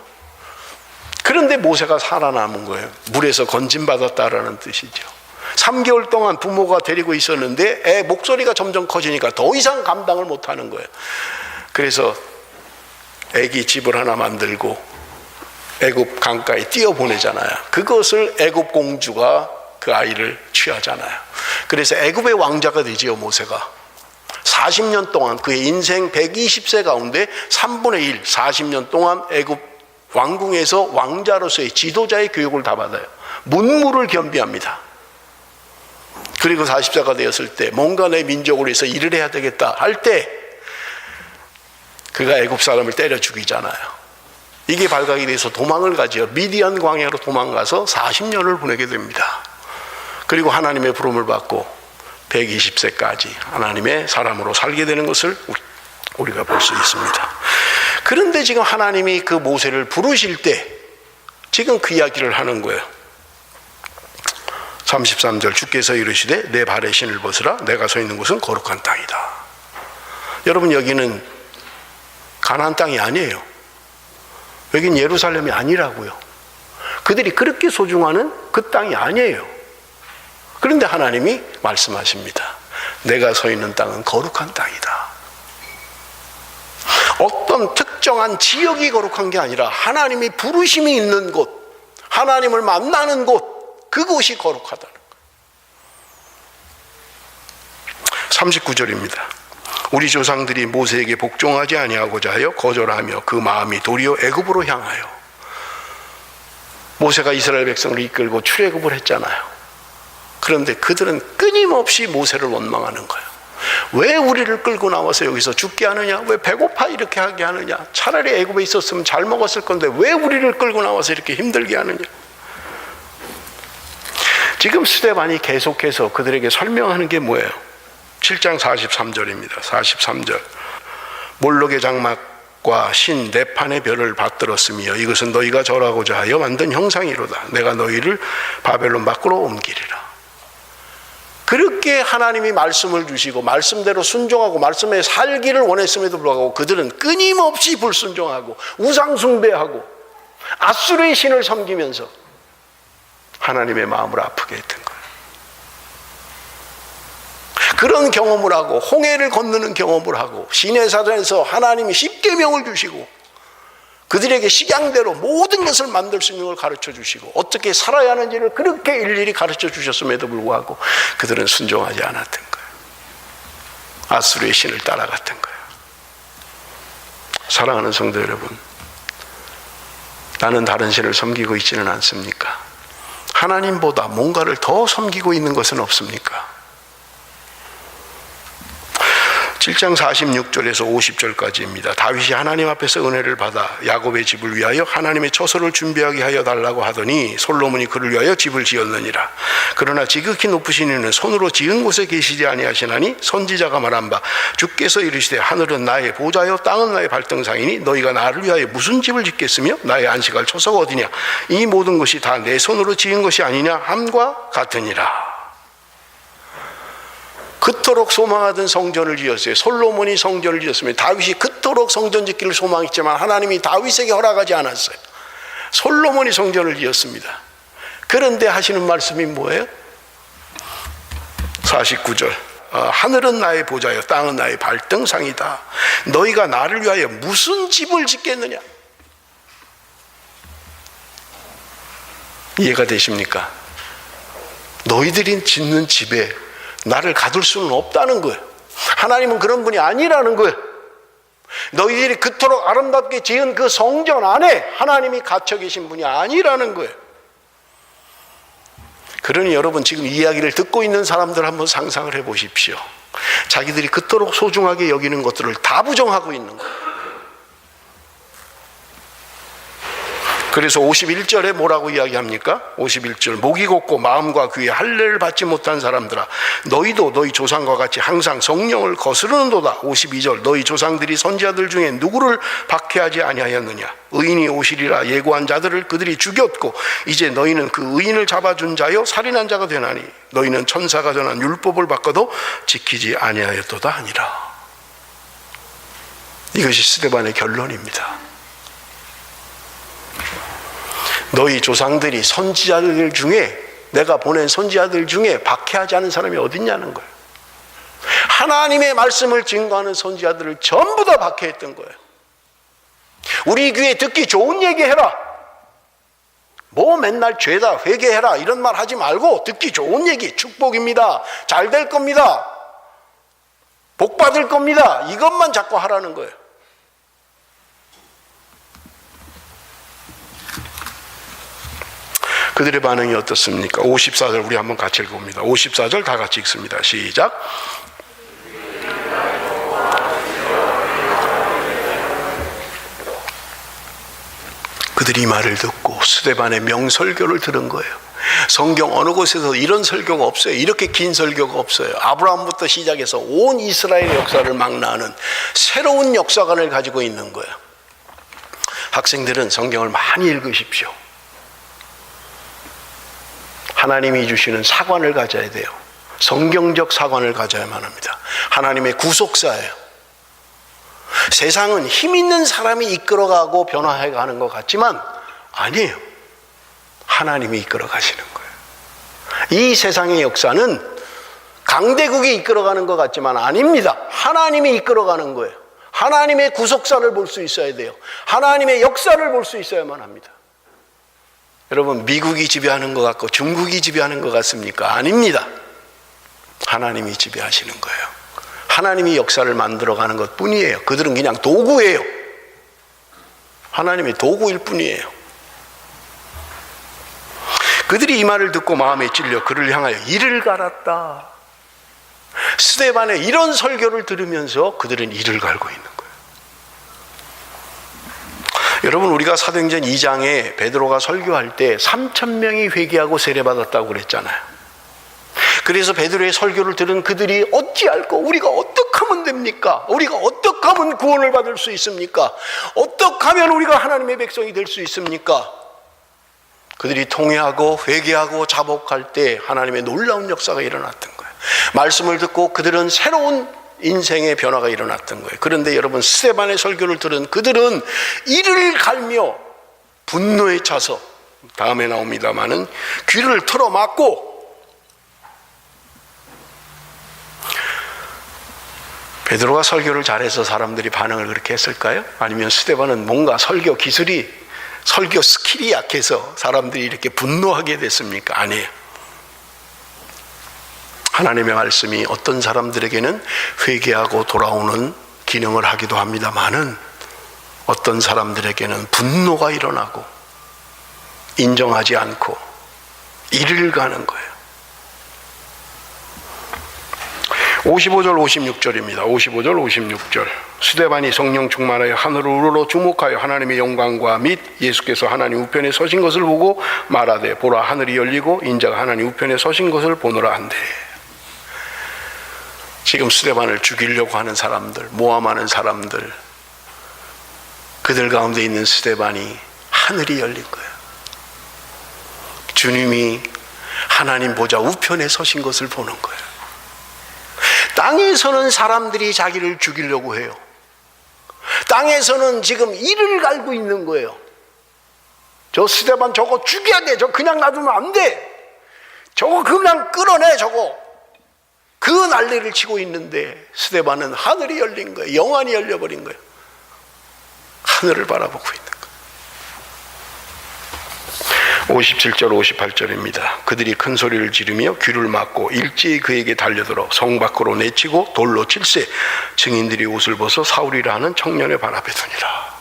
그런데 모세가 살아남은 거예요. 물에서 건진받았다라는 뜻이죠. 3개월 동안 부모가 데리고 있었는데 애 목소리가 점점 커지니까 더 이상 감당을 못하는 거예요. 그래서 애기 집을 하나 만들고 애굽 강가에 띄어보내잖아요. 그것을 애굽 공주가 그 아이를 취하잖아요. 그래서 애굽의 왕자가 되지요, 모세가. 40년 동안 그의 인생 120세 가운데 3분의 1, 40년 동안 애굽 왕궁에서 왕자로서의 지도자의 교육을 다 받아요. 문무를 겸비합니다. 그리고 40세가 되었을 때 뭔가 내 민족을 위해서 일을 해야 되겠다 할 때 그가 애굽 사람을 때려 죽이잖아요. 이게 발각이 돼서 도망을 가지요. 미디안 광야로 도망가서 40년을 보내게 됩니다. 그리고 하나님의 부름을 받고 120세까지 하나님의 사람으로 살게 되는 것을 우리가 볼 수 있습니다. 그런데 지금 하나님이 그 모세를 부르실 때 지금 그 이야기를 하는 거예요. 33절 주께서 이르시되 내 발에 신을 벗으라. 내가 서 있는 곳은 거룩한 땅이다. 여러분, 여기는 가나안 땅이 아니에요. 여긴 예루살렘이 아니라고요. 그들이 그렇게 소중하는 그 땅이 아니에요. 그런데 하나님이 말씀하십니다. 내가 서 있는 땅은 거룩한 땅이다. 어떤 특정한 지역이 거룩한 게 아니라 하나님이 부르심이 있는 곳, 하나님을 만나는 곳, 그곳이 거룩하다는 거예요. 39절입니다. 우리 조상들이 모세에게 복종하지 아니하고자 하여 거절하며 그 마음이 도리어 애굽으로 향하여. 모세가 이스라엘 백성을 이끌고 출애굽을 했잖아요. 그런데 그들은 끊임없이 모세를 원망하는 거예요. 왜 우리를 끌고 나와서 여기서 죽게 하느냐? 왜 배고파 이렇게 하게 하느냐? 차라리 애굽에 있었으면 잘 먹었을 건데 왜 우리를 끌고 나와서 이렇게 힘들게 하느냐? 지금 스데반이 계속해서 그들에게 설명하는 게 뭐예요? 7장 43절입니다. 43절. 몰록의 장막과 신 네판의 별을 받들었으며 이것은 너희가 절하고자 하여 만든 형상이로다. 내가 너희를 바벨론 밖으로 옮기리라. 그렇게 하나님이 말씀을 주시고 말씀대로 순종하고 말씀에 살기를 원했음에도 불구하고 그들은 끊임없이 불순종하고 우상 숭배하고 아수르의 신을 섬기면서 하나님의 마음을 아프게 했던 거예요. 그런 경험을 하고 홍해를 건너는 경험을 하고 시내산에서 하나님이 십계명을 주시고 그들에게 식양대로 모든 것을 만들 수 있는 걸 가르쳐 주시고 어떻게 살아야 하는지를 그렇게 일일이 가르쳐 주셨음에도 불구하고 그들은 순종하지 않았던 거예요. 아수르의 신을 따라갔던 거예요. 사랑하는 성도 여러분, 나는 다른 신을 섬기고 있지는 않습니까? 하나님보다 뭔가를 더 섬기고 있는 것은 없습니까? 7장 46절에서 50절까지입니다. 다윗이 하나님 앞에서 은혜를 받아 야곱의 집을 위하여 하나님의 처소를 준비하게 하여 달라고 하더니 솔로몬이 그를 위하여 집을 지었느니라. 그러나 지극히 높으신 이는 손으로 지은 곳에 계시지 아니하시나니 선지자가 말한 바 주께서 이르시되 하늘은 나의 보좌요 땅은 나의 발등상이니 너희가 나를 위하여 무슨 집을 짓겠으며 나의 안식할 처소가 어디냐? 이 모든 것이 다 내 손으로 지은 것이 아니냐 함과 같으니라. 그토록 소망하던 성전을 지었어요. 솔로몬이 성전을 지었으면 다윗이 그토록 성전 짓기를 소망했지만 하나님이 다윗에게 허락하지 않았어요. 솔로몬이 성전을 지었습니다. 그런데 하시는 말씀이 뭐예요? 49절. 하늘은 나의 보좌요 땅은 나의 발등상이다. 너희가 나를 위하여 무슨 집을 짓겠느냐? 이해가 되십니까? 너희들이 짓는 집에 나를 가둘 수는 없다는 거예요. 하나님은 그런 분이 아니라는 거예요. 너희들이 그토록 아름답게 지은 그 성전 안에 하나님이 갇혀 계신 분이 아니라는 거예요. 그러니 여러분 지금 이야기를 듣고 있는 사람들 한번 상상을 해 보십시오. 자기들이 그토록 소중하게 여기는 것들을 다 부정하고 있는 거예요. 그래서 51절에 뭐라고 이야기합니까? 51절 목이 곱고 마음과 귀에 할례를 받지 못한 사람들아 너희도 너희 조상과 같이 항상 성령을 거스르는도다. 52절 너희 조상들이 선지자들 중에 누구를 박해하지 아니하였느냐? 의인이 오시리라 예고한 자들을 그들이 죽였고 이제 너희는 그 의인을 잡아준 자여 살인한 자가 되나니 너희는 천사가 전한 율법을 바꿔도 지키지 아니하였도다 하니라. 이것이 스데반의 결론입니다. 너희 조상들이 선지자들 중에 내가 보낸 선지자들 중에 박해하지 않은 사람이 어딨냐는 거예요. 하나님의 말씀을 증거하는 선지자들을 전부 다 박해했던 거예요. 우리 귀에 듣기 좋은 얘기 해라. 뭐 맨날 죄다 회개해라 이런 말 하지 말고 듣기 좋은 얘기 축복입니다. 잘 될 겁니다. 복 받을 겁니다. 이것만 자꾸 하라는 거예요. 그들의 반응이 어떻습니까? 54절 우리 한번 같이 읽어봅니다. 54절 다 같이 읽습니다. 시작. 그들이 이 말을 듣고 스데반의 명설교를 들은 거예요. 성경 어느 곳에서 이런 설교가 없어요. 이렇게 긴 설교가 없어요. 아브라함부터 시작해서 온 이스라엘의 역사를 망라하는 새로운 역사관을 가지고 있는 거예요. 학생들은 성경을 많이 읽으십시오. 하나님이 주시는 사관을 가져야 돼요. 성경적 사관을 가져야만 합니다. 하나님의 구속사예요. 세상은 힘 있는 사람이 이끌어가고 변화해가는 것 같지만 아니에요. 하나님이 이끌어 가시는 거예요. 이 세상의 역사는 강대국이 이끌어가는 것 같지만 아닙니다. 하나님이 이끌어가는 거예요. 하나님의 구속사를 볼 수 있어야 돼요. 하나님의 역사를 볼 수 있어야만 합니다. 여러분 미국이 지배하는 것 같고 중국이 지배하는 것 같습니까? 아닙니다. 하나님이 지배하시는 거예요. 하나님이 역사를 만들어가는 것 뿐이에요. 그들은 그냥 도구예요. 하나님의 도구일 뿐이에요. 그들이 이 말을 듣고 마음에 찔려 그를 향하여 이를 갈았다. 스데반의 이런 설교를 들으면서 그들은 이를 갈고 있는 거예요. 여러분, 우리가 사도행전 2장에 베드로가 설교할 때 3,000명이 회개하고 세례받았다고 그랬잖아요. 그래서 베드로의 설교를 들은 그들이 어찌할꼬 우리가 어떻게 하면 됩니까? 우리가 어떻게 하면 구원을 받을 수 있습니까? 어떻게 하면 우리가 하나님의 백성이 될 수 있습니까? 그들이 통회하고 회개하고 자복할 때 하나님의 놀라운 역사가 일어났던 거예요. 말씀을 듣고 그들은 새로운 인생의 변화가 일어났던 거예요. 그런데 여러분, 스데반의 설교를 들은 그들은 이를 갈며 분노에 차서, 다음에 나옵니다마는 귀를 틀어막고, 베드로가 설교를 잘해서 사람들이 반응을 그렇게 했을까요? 아니면 스데반은 뭔가 설교 스킬이 약해서 사람들이 이렇게 분노하게 됐습니까? 아니에요. 하나님의 말씀이 어떤 사람들에게는 회개하고 돌아오는 기능을 하기도 합니다만은 어떤 사람들에게는 분노가 일어나고 인정하지 않고 이를 가는 거예요. 55절 56절입니다. 55절 56절. 스데반이 성령 충만하여 하늘을 우러러 주목하여 하나님의 영광과 및 예수께서 하나님 우편에 서신 것을 보고 말하되 보라 하늘이 열리고 인자가 하나님 우편에 서신 것을 보노라 한대. 지금 스데반을 죽이려고 하는 사람들, 모함하는 사람들, 그들 가운데 있는 스데반이 하늘이 열린 거예요. 주님이 하나님 보좌 우편에 서신 것을 보는 거예요. 땅에서는 사람들이 자기를 죽이려고 해요. 땅에서는 지금 이를 갈고 있는 거예요. 저 스데반 저거 죽여야 돼. 저거 그냥 놔두면 안 돼. 저거 그냥 끌어내. 저거. 그 난리를 치고 있는데 스데반은 하늘이 열린 거예요. 영안이 열려버린 거예요. 하늘을 바라보고 있는 거예요. 57절 58절입니다. 그들이 큰 소리를 지르며 귀를 막고 일제히 그에게 달려들어 성 밖으로 내치고 돌로 칠세 증인들이 옷을 벗어 사울이라 하는 청년의 발 앞에 두니라.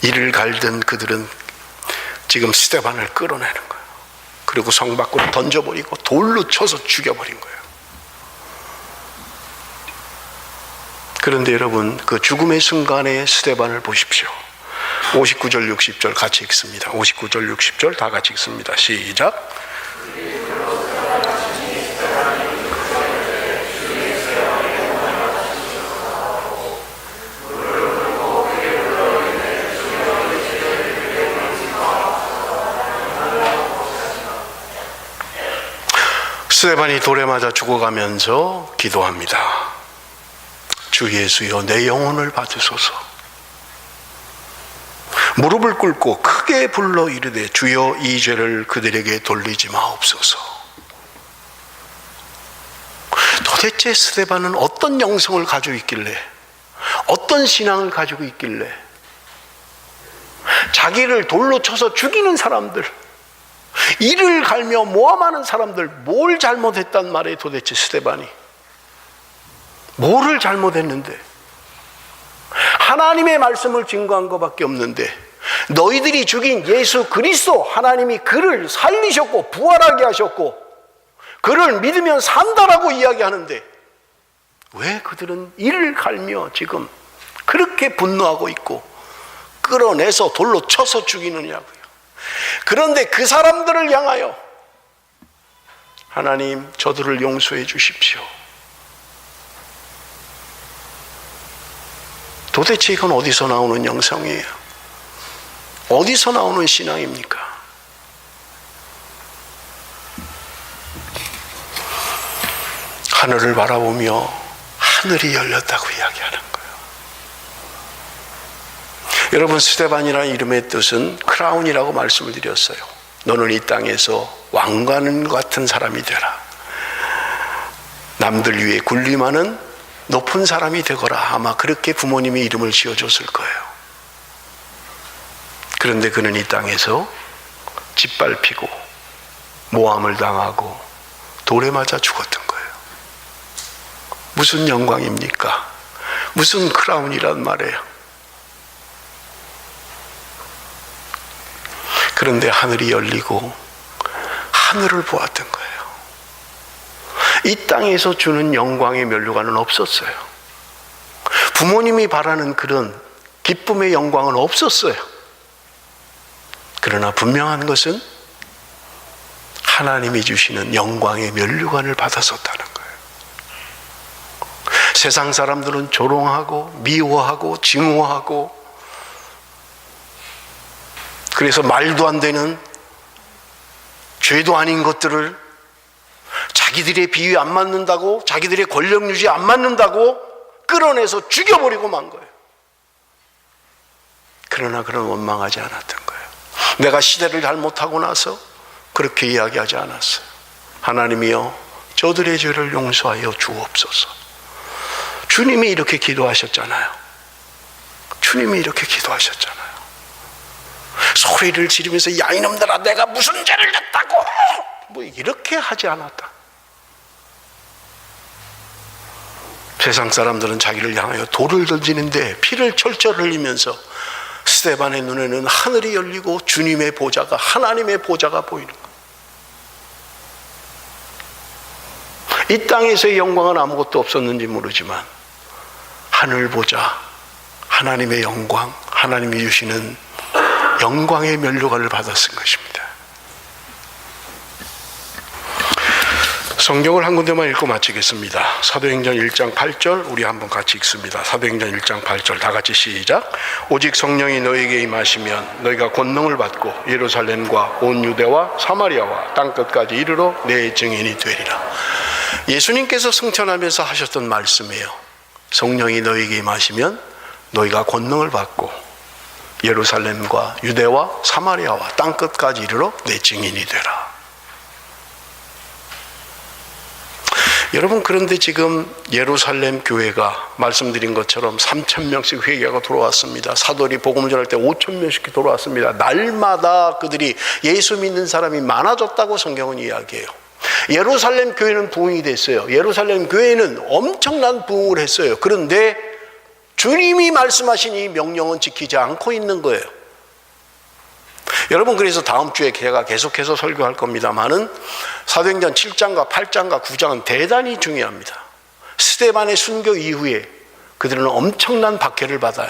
이를 갈던 그들은 지금 스데반을 끌어내는 거예요. 그리고 성 밖으로 던져버리고 돌로 쳐서 죽여버린 거예요. 그런데 여러분, 그 죽음의 순간에 스데반을 보십시오. 59절 60절 같이 읽습니다. 59절 60절 다 같이 읽습니다. 시작. 스데반이 돌에 맞아 죽어가면서 기도합니다. 주 예수여 내 영혼을 받으소서. 무릎을 꿇고 크게 불러 이르되 주여 이 죄를 그들에게 돌리지 마옵소서. 도대체 스데반은 어떤 영성을 가지고 있길래, 어떤 신앙을 가지고 있길래 자기를 돌로 쳐서 죽이는 사람들, 이를 갈며 모함하는 사람들, 뭘 잘못했단 말이에요? 도대체 스데반이 뭐를 잘못했는데? 하나님의 말씀을 증거한 것밖에 없는데, 너희들이 죽인 예수 그리스도, 하나님이 그를 살리셨고 부활하게 하셨고 그를 믿으면 산다라고 이야기하는데 왜 그들은 이를 갈며 지금 그렇게 분노하고 있고 끌어내서 돌로 쳐서 죽이느냐고요. 그런데 그 사람들을 향하여 하나님 저들을 용서해 주십시오. 도대체 이건 어디서 나오는 영성이에요? 어디서 나오는 신앙입니까? 하늘을 바라보며 하늘이 열렸다고 이야기하는 거예요. 여러분, 스데반이라는 이름의 뜻은 크라운이라고 말씀을 드렸어요. 너는 이 땅에서 왕관 같은 사람이 되라. 남들 위에 군림하는 높은 사람이 되거라. 아마 그렇게 부모님이 이름을 지어줬을 거예요. 그런데 그는 이 땅에서 짓밟히고 모함을 당하고 돌에 맞아 죽었던 거예요. 무슨 영광입니까? 무슨 크라운이란 말이에요. 그런데 하늘이 열리고 하늘을 보았던 거예요. 이 땅에서 주는 영광의 면류관은 없었어요. 부모님이 바라는 그런 기쁨의 영광은 없었어요. 그러나 분명한 것은 하나님이 주시는 영광의 면류관을 받았었다는 거예요. 세상 사람들은 조롱하고 미워하고 증오하고, 그래서 말도 안 되는 죄도 아닌 것들을 자기들의 비위 안 맞는다고, 자기들의 권력 유지 안 맞는다고 끌어내서 죽여버리고 만 거예요. 그러나 그런 원망하지 않았던 거예요. 내가 시대를 잘못하고 나서 그렇게 이야기하지 않았어요. 하나님이여, 저들의 죄를 용서하여 주옵소서. 주님이 이렇게 기도하셨잖아요. 주님이 이렇게 기도하셨잖아요. 소리를 지르면서 야 이놈들아 내가 무슨 죄를 졌다고 뭐 이렇게 하지 않았다. 세상 사람들은 자기를 향하여 돌을 던지는데 피를 철철 흘리면서 스데반의 눈에는 하늘이 열리고 주님의 보좌가, 하나님의 보좌가 보이는 거예요. 이 땅에서의 영광은 아무것도 없었는지 모르지만 하늘 보좌, 하나님의 영광, 하나님이 주시는 영광의 면류관을 받았을 것입니다. 성경을 한 군데만 읽고 마치겠습니다. 사도행전 1장 8절 우리 한번 같이 읽습니다. 사도행전 1장 8절 다 같이 시작. 오직 성령이 너에게 임하시면 너희가 권능을 받고 예루살렘과 온 유대와 사마리아와 땅끝까지 이르러 내 증인이 되리라. 예수님께서 승천하면서 하셨던 말씀이에요. 성령이 너에게 임하시면 너희가 권능을 받고 예루살렘과 유대와 사마리아와 땅끝까지 이르러 내 증인이 되라. 여러분, 그런데 지금 예루살렘 교회가 말씀드린 것처럼 3,000명씩 회개가 들어왔습니다. 사도들이 복음을 전할 때 5,000명씩 들어왔습니다. 날마다 그들이 예수 믿는 사람이 많아졌다고 성경은 이야기해요. 예루살렘 교회는 부흥이 됐어요. 예루살렘 교회는 엄청난 부흥을 했어요. 그런데 주님이 말씀하신 이 명령은 지키지 않고 있는 거예요. 여러분, 그래서 다음 주에 제가 계속해서 설교할 겁니다만은 사도행전 7장과 8장과 9장은 대단히 중요합니다. 스데반의 순교 이후에 그들은 엄청난 박해를 받아요.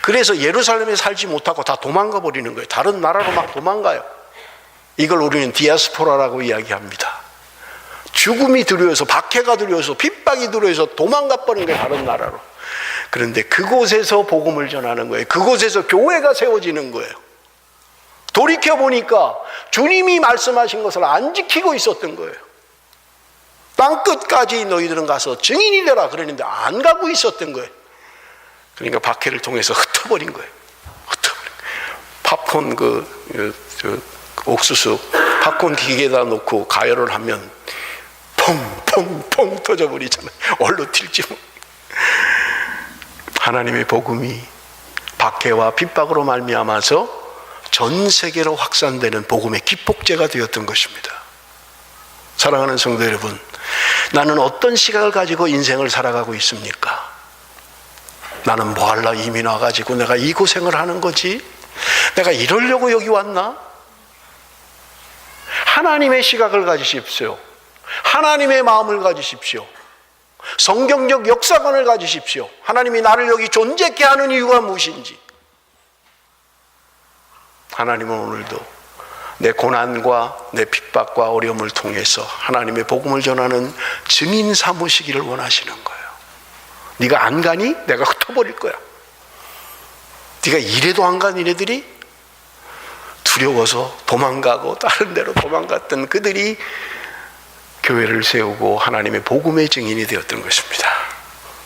그래서 예루살렘에 살지 못하고 다 도망가 버리는 거예요. 다른 나라로 막 도망가요. 이걸 우리는 디아스포라라고 이야기합니다. 죽음이 두려워서, 박해가 두려워서, 핍박이 두려워서 도망가 버린 거예요, 다른 나라로. 그런데 그곳에서 복음을 전하는 거예요. 그곳에서 교회가 세워지는 거예요. 돌이켜보니까 주님이 말씀하신 것을 안 지키고 있었던 거예요. 땅끝까지 너희들은 가서 증인이 되라 그랬는데 안 가고 있었던 거예요. 그러니까 박해를 통해서 흩어버린 거예요. 흩어버린 거예요. 팝콘 옥수수 팝콘 기계에다 놓고 가열을 하면 퐁퐁퐁 터져버리잖아요. 얼로 튈지 뭐. 하나님의 복음이 박해와 핍박으로 말미암아서 전 세계로 확산되는 복음의 기폭제가 되었던 것입니다. 사랑하는 성도 여러분, 나는 어떤 시각을 가지고 인생을 살아가고 있습니까? 나는 뭐 하려 이민 와가지고 내가 이 고생을 하는 거지? 내가 이러려고 여기 왔나? 하나님의 시각을 가지십시오. 하나님의 마음을 가지십시오. 성경적 역사관을 가지십시오. 하나님이 나를 여기 존재케 하는 이유가 무엇인지. 하나님은 오늘도 내 고난과 내 핍박과 어려움을 통해서 하나님의 복음을 전하는 증인 삼으시기를 원하시는 거예요. 네가 안 가니? 내가 흩어버릴 거야. 네가 이래도 안 간 이네들이 두려워서 도망가고 다른 데로 도망갔던 그들이 교회를 세우고 하나님의 복음의 증인이 되었던 것입니다.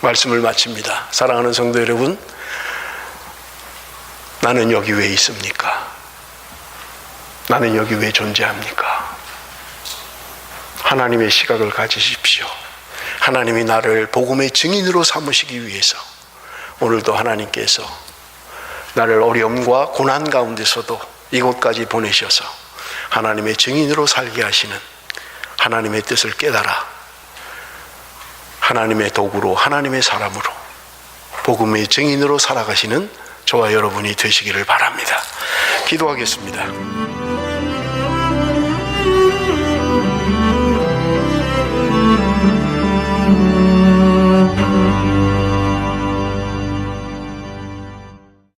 말씀을 마칩니다. 사랑하는 성도 여러분, 나는 여기 왜 있습니까? 나는 여기 왜 존재합니까? 하나님의 시각을 가지십시오. 하나님이 나를 복음의 증인으로 삼으시기 위해서 오늘도 하나님께서 나를 어려움과 고난 가운데서도 이곳까지 보내셔서 하나님의 증인으로 살게 하시는 하나님의 뜻을 깨달아 하나님의 도구로, 하나님의 사람으로 복음의 증인으로 살아가시는 저와 여러분이 되시기를 바랍니다. 기도하겠습니다.